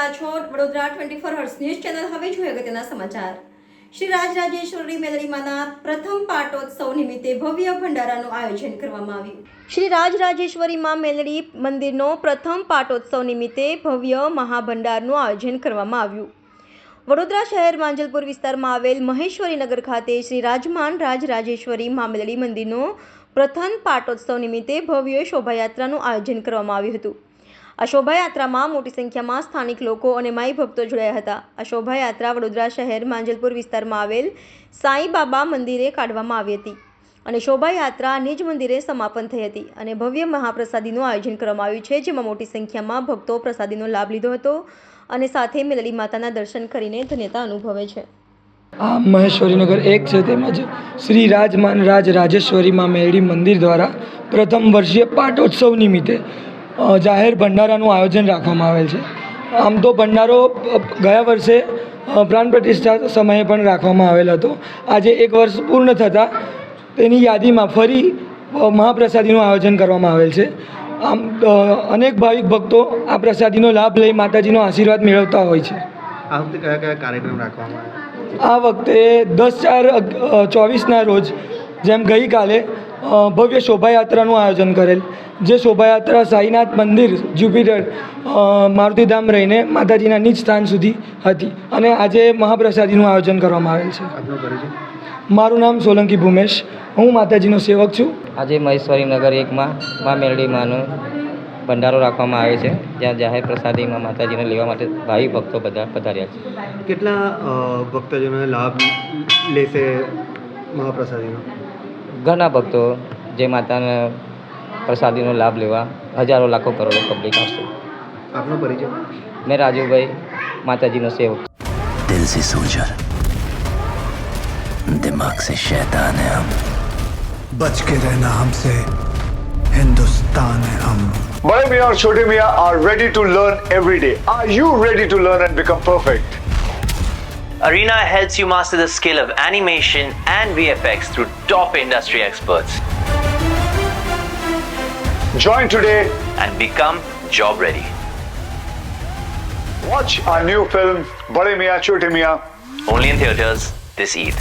રહ્યા છો Vadodara 24 hertz news channel. હવે જોઈએ અગત્યના સમાચાર. શ્રી રાજરાજેશ્વરી મેલડીમાંના પ્રથમ પાટોત્સવ નિમિત્તે ભવ્ય ભંડારાનું આયોજન કરવામાં આવ્યું. શ્રી રાજરાજેશ્વરી માં મેલડી મંદિરનો પ્રથમ પાટોત્સવ નિમિત્તે ભવ્ય મહાભંડારનું આયોજન કરવામાં આવ્યું. વડોદરા શહેર માંજલપુર વિસ્તારમાં આવેલ મહેશ્વરી નગર ખાતે શ્રી રાજમાન રાજરાજેશ્વરી માં મેલડી મંદિરનો પ્રથમ પાટોત્સવ નિમિત્તે ભવ્ય શોભાયાત્રાનું આયોજન કરવામાં આવ્યું હતું. આ શોભાયાત્રામાં મોટી સંખ્યામાં સ્થાનિક લોકો અને માઈ ભક્તો જોડાયા હતા. આ શોભાયાત્રા વડોદરા શહેર માંજલપુર વિસ્તારમાં આવેલ સાંઈ બાબા મંદિરે કાઢવામાં આવી હતી અને શોભાયાત્રા નિજ મંદિરે સમાપન થઈ હતી અને ભવ્ય મહાપ્રસાદીનું આયોજન કરવામાં આવ્યું છે, જેમાં મોટી સંખ્યામાં ભક્તો પ્રસાદીનો લાભ લીધો હતો અને સાથે મેલડી માતાના દર્શન કરીને ધન્યતા અનુભવે છે. આ મહેશ્વરીનગર 1 છે, તેમજ શ્રી રાજમાન રાજેશ્વરી માં મેલડી મંદિર દ્વારા પ્રથમ વર્ષીય પાટોત્સવ નિમિત્તે જાહેર ભંડારાનું આયોજન રાખવામાં આવેલ છે. આમ તો ભંડારો ગયા વર્ષે પ્રાણ પ્રતિષ્ઠા સમયે પણ રાખવામાં આવેલ હતો. આજે 1 વર્ષ પૂર્ણ થતાં તેની યાદીમાં ફરી મહાપ્રસાદીનું આયોજન કરવામાં આવેલ છે. આમ અનેક ભાવિક ભક્તો આ પ્રસાદીનો લાભ લઈ માતાજીનો આશીર્વાદ મેળવતા હોય છે. આ વખતે કયા કયા કાર્યક્રમ રાખવામાં આવ્યા? આ વખતે 10/4/24ના રોજ જેમ ગઈકાલે ભવ્ય શોભાયાત્રાનું આયોજન કરેલ, જે શોભાયાત્રા સાઈનાથ મંદિર જ્યુપિટર મારુતિધામ રહીને માતાજીના નિજ સ્થાન સુધી હતી અને આજે મહાપ્રસાદીનું આયોજન કરવામાં આવેલ છે. આપનો પરિચય? મારું નામ સોલંકી ભૂમેશ, હું માતાજીનો સેવક છું. આજે મહેશ્વરી નગર 1માં મા મેલડી માનો ભંડારો રાખવામાં આવે છે, જ્યાં જાહેર પ્રસાદીમાં માતાજીને લેવા માટે ભાવિ ભક્તો બધા પધાર્યા છે. કેટલા ભક્તજનોને લાભ લેશે મહાપ્રસાદીનો? ઘણા ભક્તો જે માતાના પ્રસાદીનો લાભ લેવા હજારો લાખો કરોડો પબ્લિક આવશે. આપનો પરિચય? મેં રાજુભાઈ, માતાજીનો સેવક. दिल से सोल्जर, दिमाग से शैतान है हम. बच के रहना हमसे, हिंदुस्तान है हम. Bade Mian and Chote Mian are ready to learn every day. Are you ready to learn and become perfect? Arena helps you master the skill of animation and VFX through top industry experts. Join today. And become job ready. Watch our new film Bade Mian Chote Mian. Only in theaters this Eid.